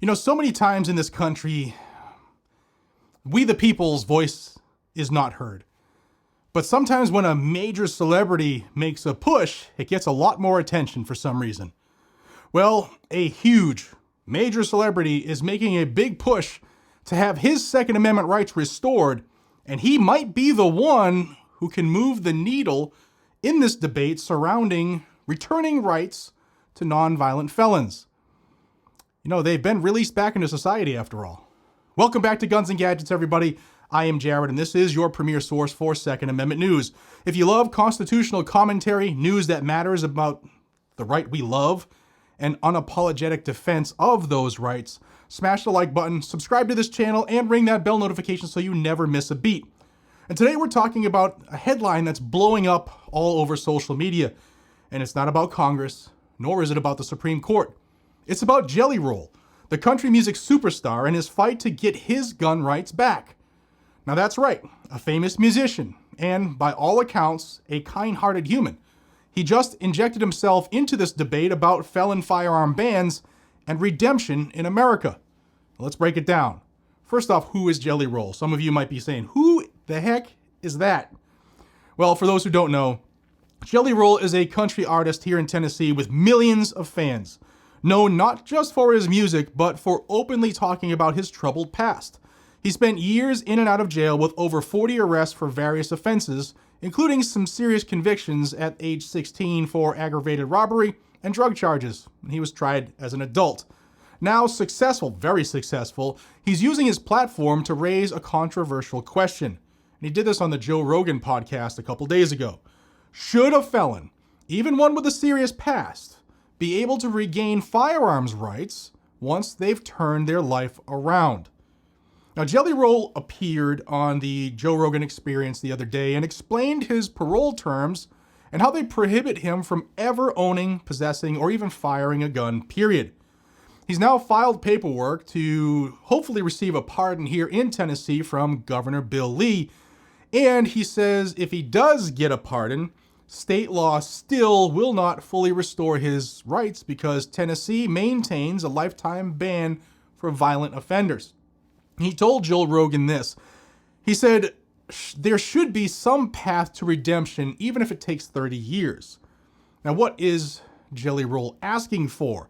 You know, so many times in this country, we the people's voice is not heard. But sometimes when a major celebrity makes a push, it gets a lot more attention for some reason. Well, a huge, major celebrity is making a big push to have his Second Amendment rights restored, and he might be the one who can move the needle in this debate surrounding returning rights to nonviolent felons. You know, they've been released back into society after all. Welcome back to Guns and Gadgets, everybody. I am Jared, and this is your premier source for Second Amendment news. If you love constitutional commentary, news that matters about the right we love, and unapologetic defense of those rights, smash the like button, subscribe to this channel, and ring that bell notification so you never miss a beat. And today we're talking about a headline that's blowing up all over social media. And it's not about Congress, nor is it about the Supreme Court. It's about Jelly Roll, the country music superstar, and his fight to get his gun rights back. Now that's right, a famous musician, and by all accounts, a kind-hearted human. He just injected himself into this debate about felon firearm bans and redemption in America. Let's break it down. First off, who is Jelly Roll? Some of you might be saying, who the heck is that? Well, for those who don't know, Jelly Roll is a country artist here in Tennessee with millions of fans, known not just for his music, but for openly talking about his troubled past. He spent years in and out of jail with over 40 arrests for various offenses, including some serious convictions at age 16 for aggravated robbery and drug charges. He was tried as an adult. Now successful, very successful, he's using his platform to raise a controversial question. And he did this on the Joe Rogan podcast a couple days ago. Should a felon, even one with a serious past, be able to regain firearms rights once they've turned their life around? Now, Jelly Roll appeared on the Joe Rogan Experience the other day and explained his parole terms and how they prohibit him from ever owning, possessing, or even firing a gun, period. He's now filed paperwork to hopefully receive a pardon here in Tennessee from Governor Bill Lee. And he says if he does get a pardon, state law still will not fully restore his rights because Tennessee maintains a lifetime ban for violent offenders. He told Joe Rogan this. He said, there should be some path to redemption, even if it takes 30 years. Now, what is Jelly Roll asking for?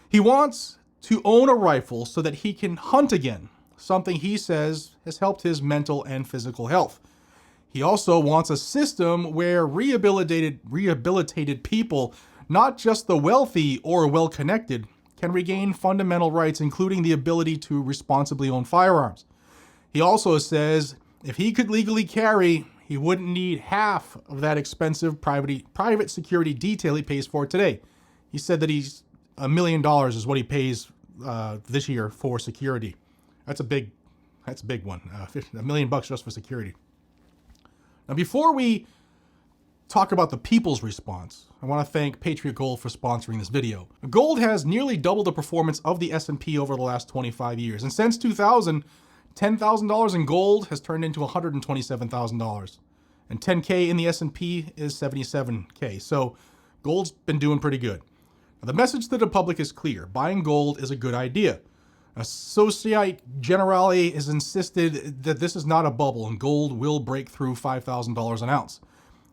He wants to own a rifle so that he can hunt again, something he says has helped his mental and physical health. He also wants a system where rehabilitated people, not just the wealthy or well-connected, can regain fundamental rights, including the ability to responsibly own firearms. He also says if he could legally carry, he wouldn't need half of that expensive private security detail he pays for today. He said that $1 million is what he pays this year for security. That's a big one. $1 million just for security. Now, before we talk about the people's response, I want to thank Patriot Gold for sponsoring this video. Gold has nearly doubled the performance of the S&P over the last 25 years. And since 2000, $10,000 in gold has turned into $127,000. And 10K in the S&P is 77K. So gold's been doing pretty good. Now, the message to the public is clear. Buying gold is a good idea. Societe Generale has insisted that this is not a bubble and gold will break through $5,000 an ounce.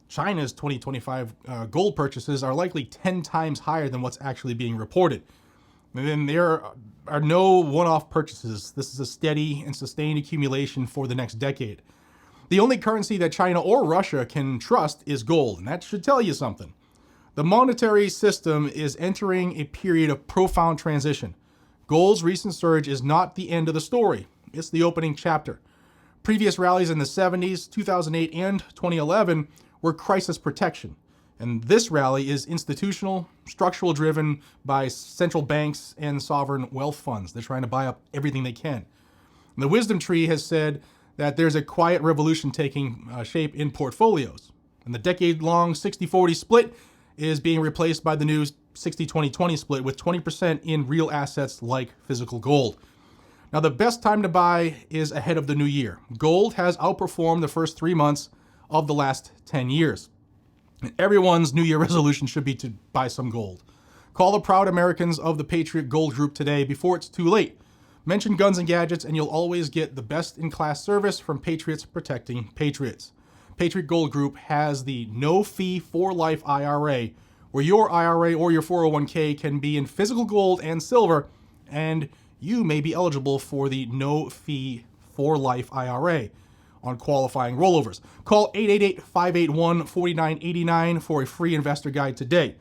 China's 2025 gold purchases are likely 10 times higher than what's actually being reported. And then there are no one-off purchases. This is a steady and sustained accumulation for the next decade. The only currency that China or Russia can trust is gold, and that should tell you something. The monetary system is entering a period of profound transition. Gold's recent surge is not the end of the story. It's the opening chapter. Previous rallies in the 70s, 2008, and 2011 were crisis protection. And this rally is institutional, structural, driven by central banks and sovereign wealth funds. They're trying to buy up everything they can. And the wisdom tree has said that there's a quiet revolution taking shape in portfolios. And the decade-long 60-40 split is being replaced by the new 60-20-20 split with 20% in real assets like physical gold. Now, the best time to buy is ahead of the new year. Gold has outperformed the first 3 months of the last 10 years. And everyone's New Year resolution should be to buy some gold. Call the proud Americans of the Patriot Gold Group today before it's too late. Mention Guns and Gadgets and you'll always get the best in class service from Patriots protecting Patriots. Patriot Gold Group has the no fee for life IRA, where your IRA or your 401k can be in physical gold and silver, and you may be eligible for the no fee for life IRA on qualifying rollovers. Call 888-581-4989 for a free investor guide today.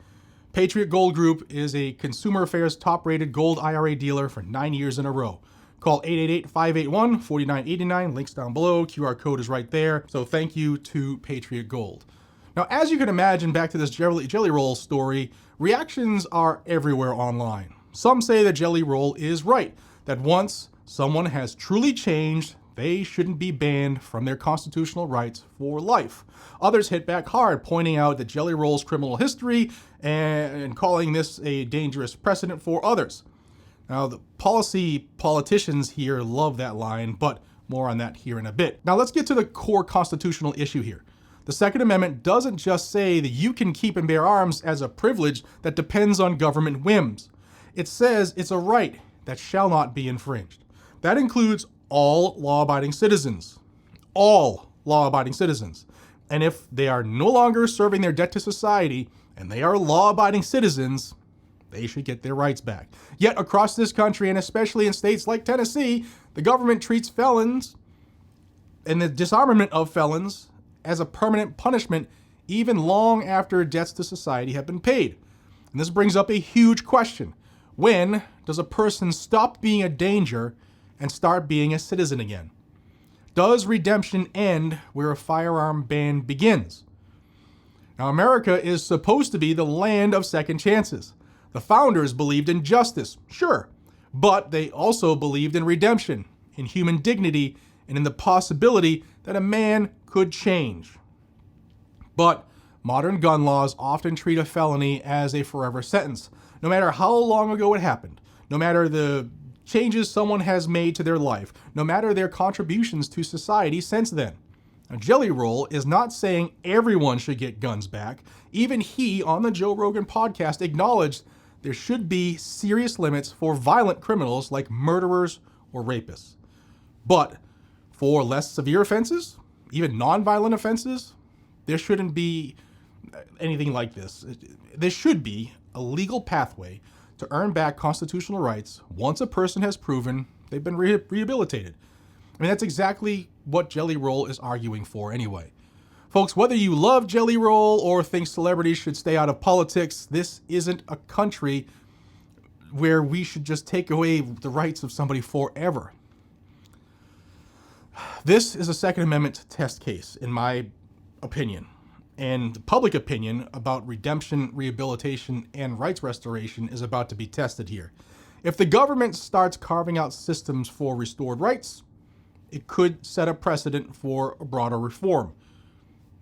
Patriot Gold Group is a Consumer Affairs top-rated gold IRA dealer for 9 years in a row. Call 888-581-4989. Links down below. QR code is right there. So thank you to Patriot Gold. Now, as you can imagine, back to this Jelly Roll story, reactions are everywhere online. Some say that Jelly Roll is right, that once someone has truly changed, they shouldn't be banned from their constitutional rights for life. Others hit back hard, pointing out that Jelly Roll's criminal history and calling this a dangerous precedent for others. Now, the politicians here love that line, but more on that here in a bit. Now, let's get to the core constitutional issue here. The Second Amendment doesn't just say that you can keep and bear arms as a privilege that depends on government whims. It says it's a right that shall not be infringed. That includes all law-abiding citizens. All law-abiding citizens. And if they are no longer serving their debt to society and they are law-abiding citizens, they should get their rights back. Yet across this country, and especially in states like Tennessee, the government treats felons and the disarmament of felons as a permanent punishment even long after debts to society have been paid. And this brings up a huge question. When does a person stop being a danger and start being a citizen again? Does redemption end where a firearm ban begins? Now, America is supposed to be the land of second chances. The founders believed in justice, sure, but they also believed in redemption, in human dignity, and in the possibility that a man could change. But modern gun laws often treat a felony as a forever sentence, no matter how long ago it happened, no matter the changes someone has made to their life, no matter their contributions to society since then. Now, Jelly Roll is not saying everyone should get guns back. Even he, on the Joe Rogan podcast, acknowledged there should be serious limits for violent criminals like murderers or rapists. But for less severe offenses, even non-violent offenses, there shouldn't be anything like this. There should be a legal pathway to earn back constitutional rights once a person has proven they've been rehabilitated. I mean, that's exactly what Jelly Roll is arguing for anyway. Folks, whether you love Jelly Roll or think celebrities should stay out of politics, this isn't a country where we should just take away the rights of somebody forever. This is a Second Amendment test case, in my opinion. And the public opinion about redemption, rehabilitation, and rights restoration is about to be tested here. If the government starts carving out systems for restored rights, it could set a precedent for a broader reform.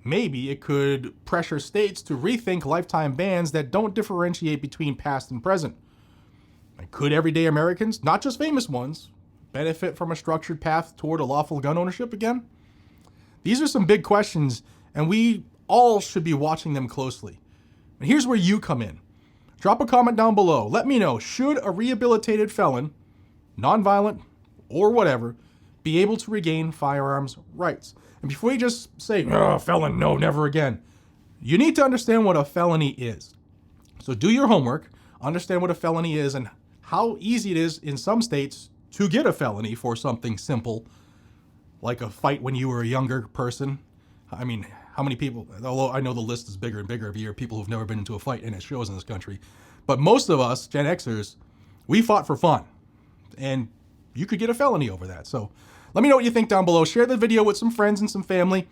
Maybe it could pressure states to rethink lifetime bans that don't differentiate between past and present. And could everyday Americans, not just famous ones, benefit from a structured path toward a lawful gun ownership again? These are some big questions, and we all should be watching them closely. And here's where you come in. Drop a comment down below. Let me know, should a rehabilitated felon, nonviolent or whatever, be able to regain firearms rights? And before you just say, oh, felon, no, never again, you need to understand what a felony is. So do your homework, understand what a felony is and how easy it is in some states to get a felony for something simple, like a fight when you were a younger person. I mean, how many people, although I know the list is bigger and bigger every year, people who've never been into a fight, and it shows in this country. But most of us, Gen Xers, we fought for fun. And you could get a felony over that. So let me know what you think down below. Share the video with some friends and some family,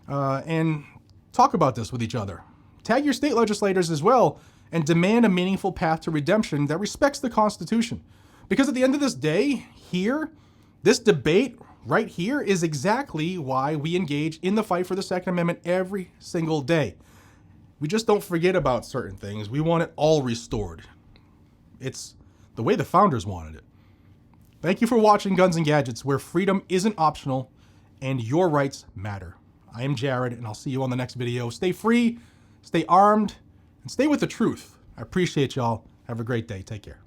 and talk about this with each other. Tag your state legislators as well, and demand a meaningful path to redemption that respects the Constitution. Because at the end of this day, here, this debate right here is exactly why we engage in the fight for the Second Amendment every single day. We just don't forget about certain things. We want it all restored. It's the way the founders wanted it. Thank you for watching Guns and Gadgets, where freedom isn't optional and your rights matter. I am Jared, and I'll see you on the next video. Stay free, stay armed, and stay with the truth. I appreciate y'all. Have a great day. Take care.